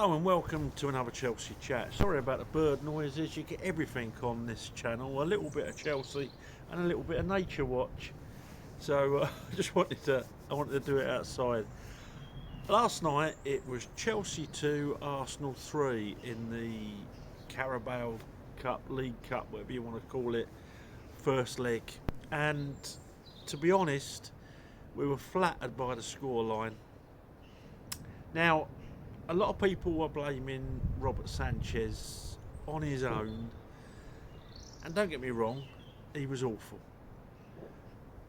Hello and welcome to another Chelsea chat. Sorry about the bird noises, you get everything on this channel, a little bit of Chelsea and a little bit of nature watch. So I wanted to do it outside. Last night it was Chelsea 2, Arsenal 3 in the Carabao Cup, League Cup, whatever you want to call it, first leg. And to be honest, we were flattered by the scoreline. Now, a lot of people were blaming Robert Sanchez on his own, and don't get me wrong, he was awful.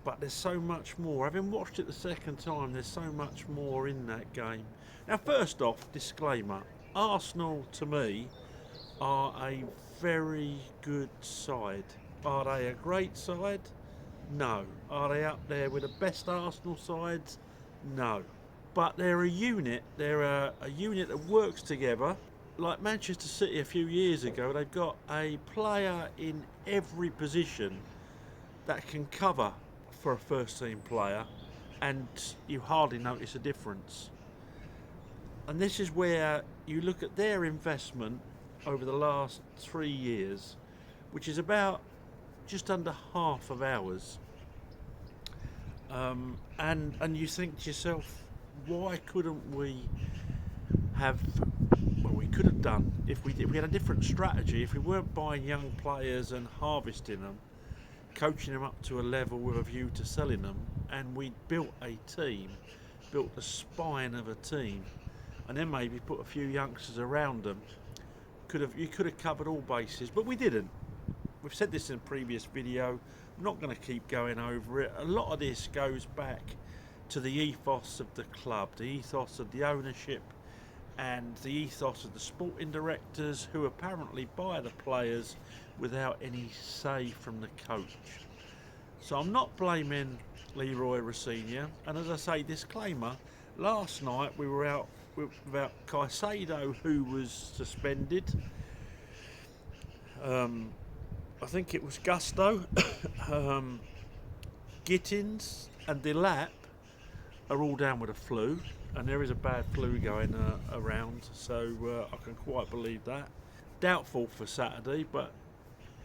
But there's so much more. Having watched it the second time, there's so much more in that game. Now, first off, disclaimer, Arsenal to me are a very good side. Are they a great side? No. Are they up there with the best Arsenal sides? No. But they're a unit. They're a unit that works together. Like Manchester City a few years ago, they've got a player in every position that can cover for a first team player, and you hardly notice a difference. And this is where you look at their investment over the last 3 years, which is about just under half of ours. And you think to yourself, why couldn't we have, well, we could have done if we had a different strategy, if we weren't buying young players and harvesting them, coaching them up to a level with a view to selling them, and we built a team, built the spine of a team, and then maybe put a few youngsters around them. You could have covered all bases, but we didn't. We've said this in a previous video. I'm not going to keep going over it. A lot of this goes back to the ethos of the club, the ethos of the ownership, and the ethos of the sporting directors, who apparently buy the players without any say from the coach. So I'm not blaming Leroy Rossini, and as I say, disclaimer, last night we were out without Caicedo, who was suspended. I think it was Gusto, Gittins and Delap are all down with a flu, and there is a bad flu going around, so I can quite believe that. Doubtful for Saturday, but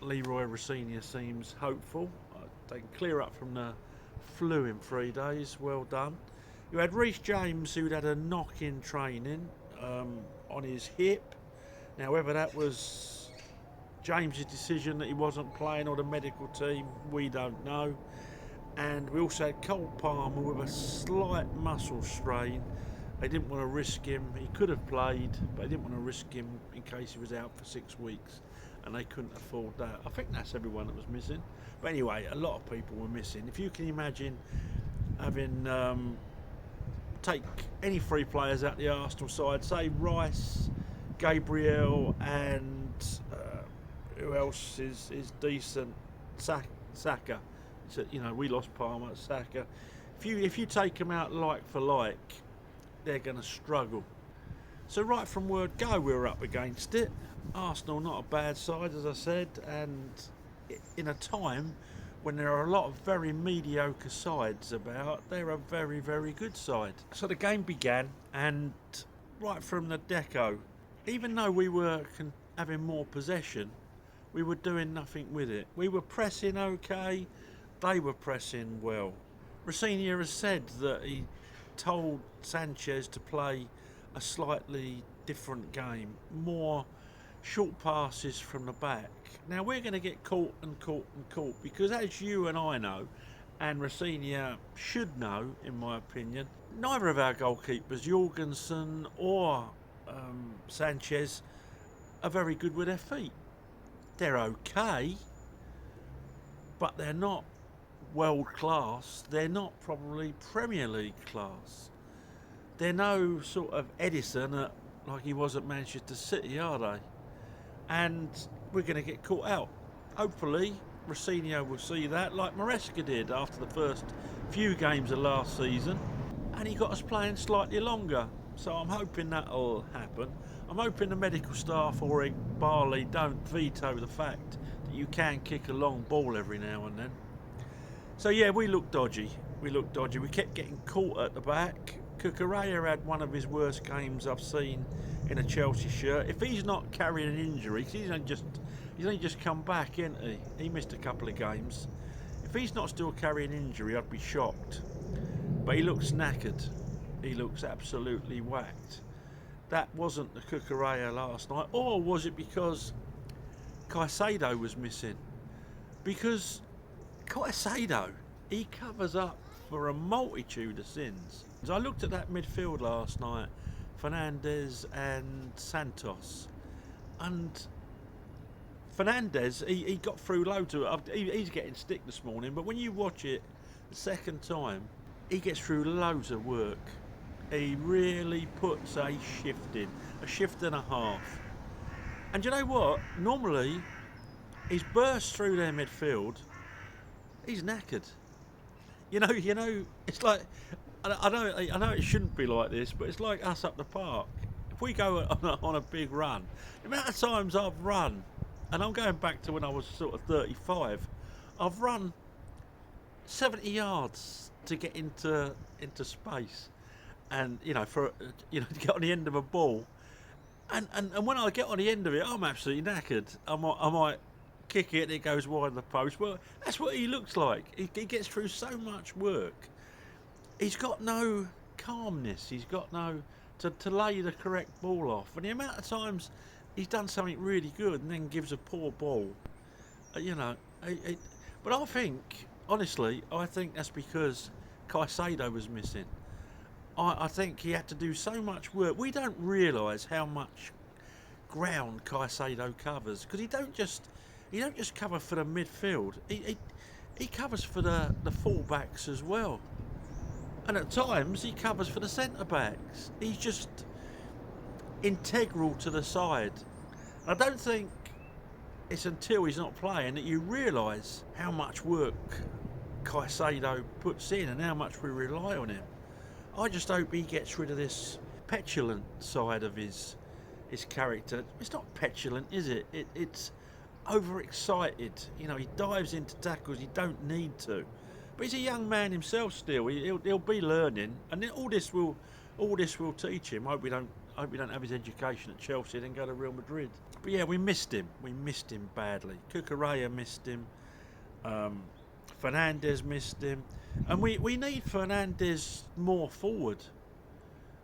Leroy Rossini seems hopeful. They can clear up from the flu in 3 days. Well done. You had Reece James, who'd had a knock in training on his hip. Now, whether that was James's decision that he wasn't playing or the medical team, we don't know. And we also had Cole Palmer with a slight muscle strain. They didn't want to risk him. He could have played, but they didn't want to risk him in case he was out for 6 weeks, and they couldn't afford that. I think that's everyone that was missing. But anyway, a lot of people were missing. If you can imagine having take any 3 players out the Arsenal side, say Rice, Gabriel, and who else is decent? Saka. So, you know, we lost Palmer, Saka. If you take them out like for like, they're going to struggle. So right from word go, we were up against it. Arsenal, not a bad side, as I said, and in a time when there are a lot of very mediocre sides about, they're a very, very good side. So the game began, and right from the deco, even though we were having more possession, we were doing nothing with it. We were pressing okay. They were pressing well. Rossini has said that he told Sanchez to play a slightly different game, more short passes from the back. Now we're going to get caught because, as you and I know, and Rossini should know, in my opinion, neither of our goalkeepers, Jorgensen or Sanchez, are very good with their feet. They're okay, but they're not world class. They're not probably Premier League class. They're no sort of Edison like he was at Manchester City, are they? And we're going to get caught out. Hopefully Rossini will see that, like Maresca did after the first few games of last season, and he got us playing slightly longer. So I'm hoping that'll happen. I'm hoping the medical staff or Barley don't veto the fact that you can kick a long ball every now and then. So yeah, we looked dodgy. We kept getting caught at the back. Cucurella had one of his worst games I've seen in a Chelsea shirt. If he's not carrying an injury, because he's only just come back, isn't he? He missed a couple of games. If he's not still carrying injury, I'd be shocked. But he looks knackered. He looks absolutely whacked. That wasn't the Cucurella last night, or was it because Caicedo was missing? Because Caicedo, he covers up for a multitude of sins. As I looked at that midfield last night, Fernandes and Santos, and Fernandes, he got through loads of it. He's getting stick this morning, but when you watch it the second time, he gets through loads of work. He really puts a shift in, a shift and a half. And you know what? Normally, he's burst through their midfield. He's knackered. You know. It's like I know it shouldn't be like this, but it's like us up the park. If we go on a big run, the amount of times I've run, and I'm going back to when I was sort of 35, I've run 70 yards to get into space, and to get on the end of a ball, and when I get on the end of it, I'm absolutely knackered. I might kick it and it goes wide of the post. Well, that's what he looks like. He gets through so much work. He's got no calmness. He's got no to lay the correct ball off. And the amount of times he's done something really good and then gives a poor ball, But I think, honestly, that's because Caicedo was missing. I think he had to do so much work. We don't realise how much ground Caicedo covers, because he don't just cover for the midfield. He covers for the full-backs as well. And at times he covers for the centre-backs. He's just integral to the side. And I don't think it's until he's not playing that you realise how much work Caicedo puts in and how much we rely on him. I just hope he gets rid of this petulant side of his character. It's not petulant, is it? It's overexcited. He dives into tackles he don't need to. But he's a young man himself still. He'll be learning, and then all this will teach him. I hope we don't have his education at Chelsea and then go to Real Madrid. But yeah, we missed him. We missed him badly. Cucurella missed him. Fernandes missed him. And we need Fernandes more forward,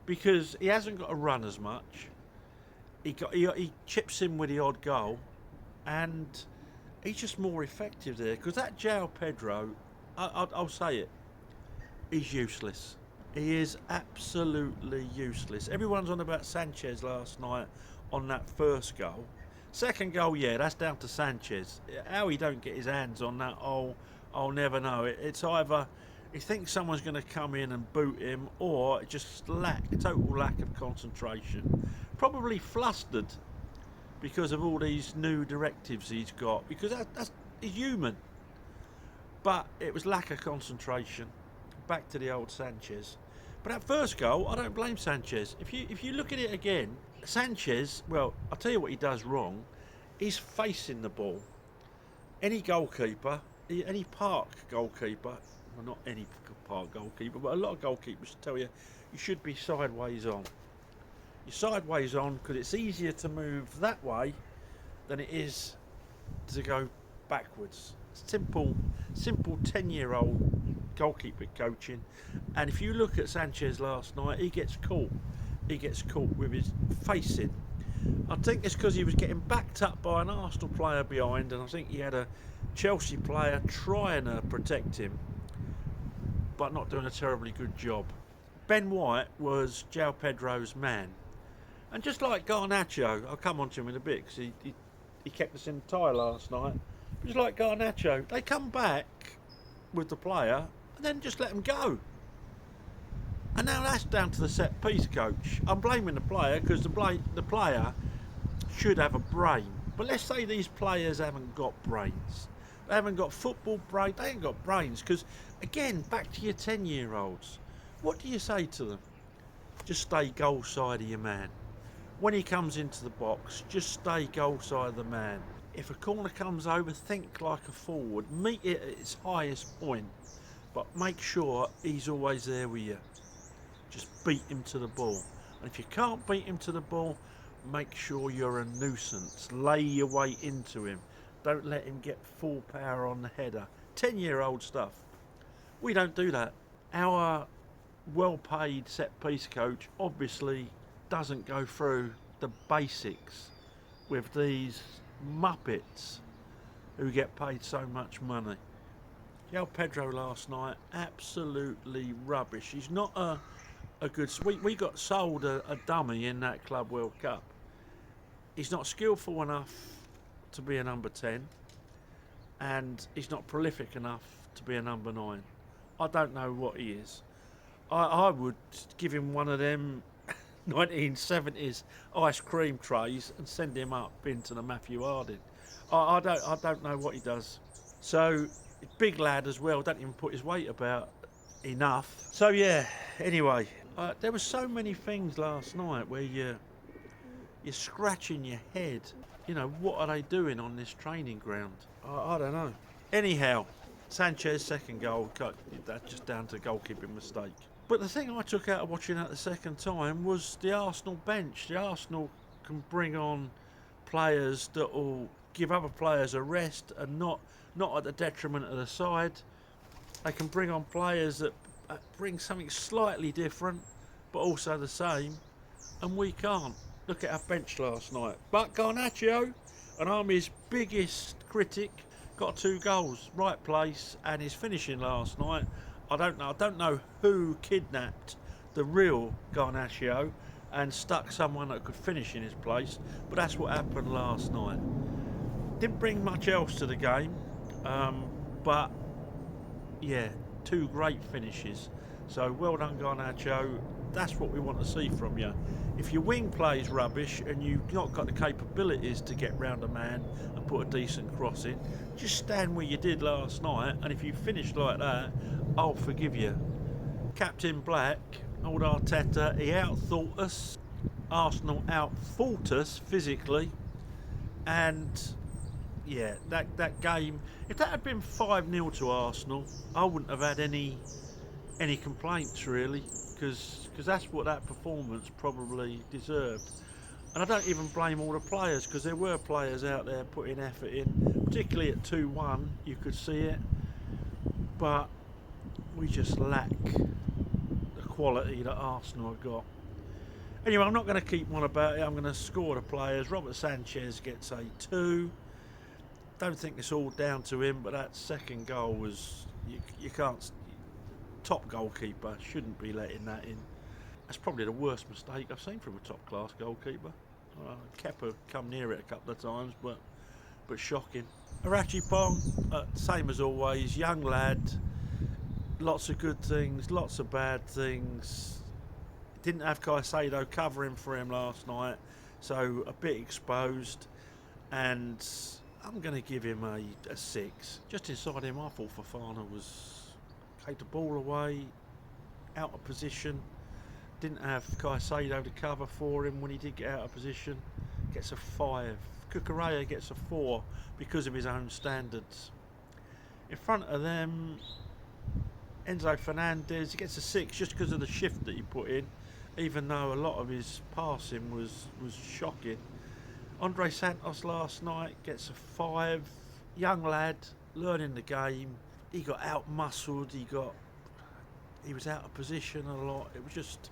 because he hasn't got to run as much. He chips in with the odd goal, and he's just more effective there. Because that João Pedro, I'll say it, he's useless. He is absolutely useless. Everyone's on about Sanchez last night on that first goal. Second goal, yeah, that's down to Sanchez. How he don't get his hands on that, I'll never know. It's either he thinks someone's going to come in and boot him, or just total lack of concentration. Probably flustered because of all these new directives he's got, because he's human. But it was lack of concentration. Back to the old Sanchez. But that first goal, I don't blame Sanchez. If you look at it again, Sanchez, well, I'll tell you what he does wrong. He's facing the ball. Any goalkeeper, any park goalkeeper, well, not any park goalkeeper, but a lot of goalkeepers tell you should be sideways on. You're sideways on because it's easier to move that way than it is to go backwards. Simple 10-year-old goalkeeper coaching. And if you look at Sanchez last night, he gets caught with his facing. I think it's because he was getting backed up by an Arsenal player behind, and I think he had a Chelsea player trying to protect him, but not doing a terribly good job. Ben White was João Pedro's man. And just like Garnacho, I'll come on to him in a bit because he kept us in the tie last night. Just like Garnacho, they come back with the player and then just let them go. And now that's down to the set piece coach. I'm blaming the player because the player should have a brain. But let's say these players haven't got brains. They haven't got football brain. They ain't got brains. Because, again, back to your 10-year-olds. What do you say to them? Just stay goal side of your man. When he comes into the box, just stay goal side of the man. If a corner comes over, think like a forward. Meet it at its highest point. But make sure he's always there with you. Just beat him to the ball. And if you can't beat him to the ball, make sure you're a nuisance. Lay your weight into him. Don't let him get full power on the header. 10-year-old stuff. We don't do that. Our well-paid set-piece coach obviously doesn't go through the basics with these muppets who get paid so much money. João Pedro last night, absolutely rubbish. He's not a good... We got sold a dummy in that Club World Cup. He's not skillful enough to be a number 10, and he's not prolific enough to be a number 9. I don't know what he is. I would give him one of them 1970s ice cream trays and send him up into the Matthew Harding. I don't know what he does. So, big lad as well, don't even put his weight about enough. So yeah, anyway, there were so many things last night where you're scratching your head. You know, what are they doing on this training ground? I don't know. Anyhow, Sanchez second goal, that's just down to goalkeeping mistake. But the thing I took out of watching that the second time was the Arsenal bench. The Arsenal can bring on players that will give other players a rest and not at the detriment of the side. They can bring on players that bring something slightly different but also the same, and we can't. Look at our bench last night. But Garnacho, and I'm his biggest critic, got 2 goals, right place, and his finishing last night. I don't know who kidnapped the real Garnacho and stuck someone that could finish in his place, but that's what happened last night. Didn't bring much else to the game, but yeah, 2 great finishes. So well done, Garnacho. That's what we want to see from you. If your wing plays rubbish and you've not got the capabilities to get round a man and put a decent cross in, just stand where you did last night, and if you finish like that, I'll forgive you. Captain Black, old Arteta, he outthought us. Arsenal outfought us physically, and yeah, that game, if that had been 5-0 to Arsenal, I wouldn't have had any complaints really, because that's what that performance probably deserved. And I don't even blame all the players, because there were players out there putting effort in, particularly at 2-1, you could see it, but we just lack the quality that Arsenal have got. Anyway, I'm not going to keep on about it. I'm going to score the players. Robert Sanchez gets a 2. Don't think it's all down to him, but that second goal was, you can't, top goalkeeper shouldn't be letting that in. That's probably the worst mistake I've seen from a top class goalkeeper. Kepa come near it a couple of times, but shocking. Arachi Pong, same as always, young lad, lots of good things, lots of bad things. Didn't have Caicedo covering for him last night, so a bit exposed, and I'm going to give him a 6. Just inside him, I thought Fofana gave the ball away, out of position. Didn't have Caicedo to cover for him when he did get out of position. Gets a 5. Cucurella gets a 4 because of his own standards. In front of them, Enzo Fernandez, he gets a 6 just because of the shift that he put in, even though a lot of his passing was shocking. Andre Santos last night gets a 5. Young lad, learning the game. He got out-muscled, he was out of position a lot. It was just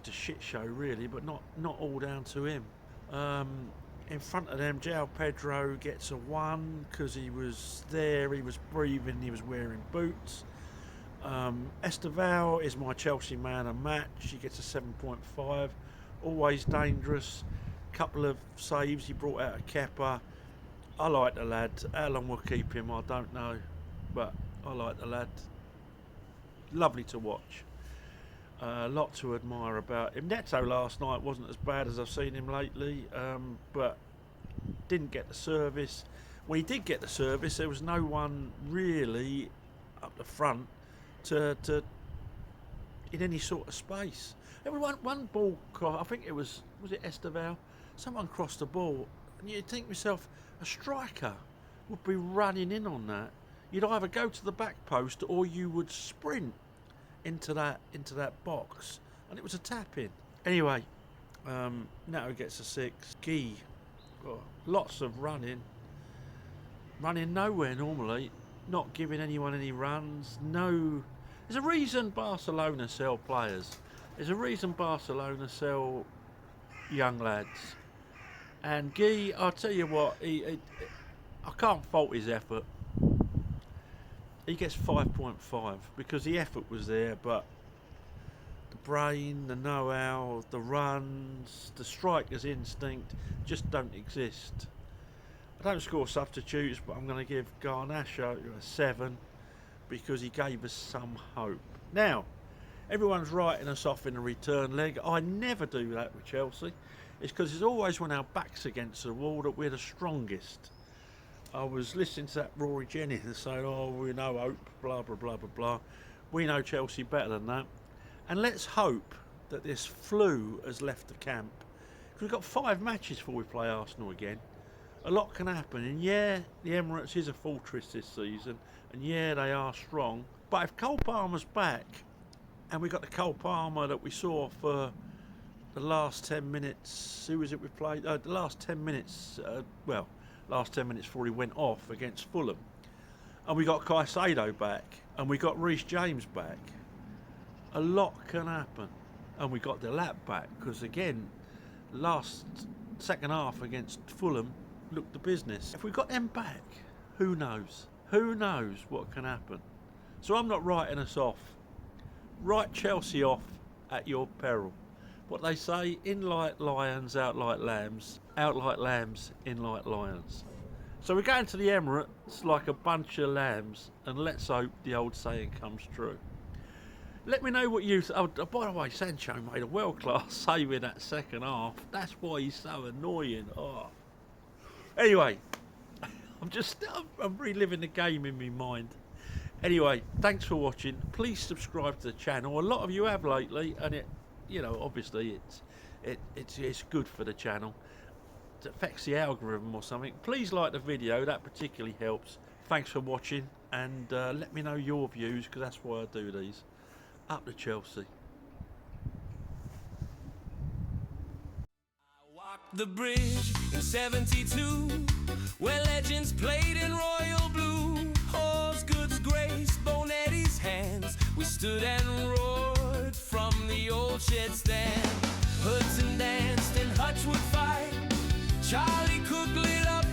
a shit show really, but not all down to him. In front of them, João Pedro gets a 1 because he was there, he was breathing, he was wearing boots. Esteval is my Chelsea man of match. He gets a 7.5. Always dangerous. Couple of saves. He brought out a Kepa. I like the lad. How long we'll keep him, I don't know, but I like the lad. Lovely to watch. A lot to admire about him. Neto last night wasn't as bad as I've seen him lately, but didn't get the service. When he did get the service, there was no one really up the front to in any sort of space. There was one ball, I think it was it Esteval? Someone crossed the ball, and you'd think to yourself, a striker would be running in on that. You'd either go to the back post or you would sprint. into that box, and it was a tap in. Anyway, Nato gets a 6. Guy, lots of running nowhere normally, not giving anyone any runs. No, there's a reason Barcelona sell players. There's a reason Barcelona sell young lads. And Guy, I'll tell you what, I can't fault his effort. He gets 5.5 because the effort was there, but the brain, the know-how, the runs, the striker's instinct just don't exist. I don't score substitutes, but I'm going to give Garnacho a 7 because he gave us some hope. Now, everyone's writing us off in the return leg. I never do that with Chelsea. It's because it's always when our back's against the wall that we're the strongest. I was listening to that Rory Jennings saying, oh, we know hope, blah, blah, blah, blah, blah. We know Chelsea better than that. And let's hope that this flu has left the camp. Because we've got 5 matches before we play Arsenal again. A lot can happen. And yeah, the Emirates is a fortress this season. And yeah, they are strong. But if Cole Palmer's back, and we got the Cole Palmer that we saw for the last 10 minutes, who was it we played? The last 10 minutes, last 10 minutes before he went off against Fulham. And we got Caicedo back, and we got Reece James back. A lot can happen. And we got Delap back, because again, second half against Fulham looked the business. If we got them back, who knows? Who knows what can happen? So I'm not writing us off. Write Chelsea off at your peril. What they say, in like lions, out like lambs, in like lions. So we're going to the Emirates like a bunch of lambs, and let's hope the old saying comes true. Let me know what you... Oh, by the way, Sancho made a world-class save in that second half. That's why he's so annoying. Oh. Anyway, I'm reliving the game in my mind. Anyway, thanks for watching. Please subscribe to the channel. A lot of you have lately, and it, obviously it's good for the channel. It affects the algorithm or something. Please like the video. That particularly helps. Thanks for watching, and let me know your views, because that's why I do these. Up to Chelsea. I walked the bridge in 72, where legends played in royal blue. Osgood's grace, Bonetti's hands. We stood and roared from the old shed stand. Hudson danced and Hutch would fight. Charlie Cook lit up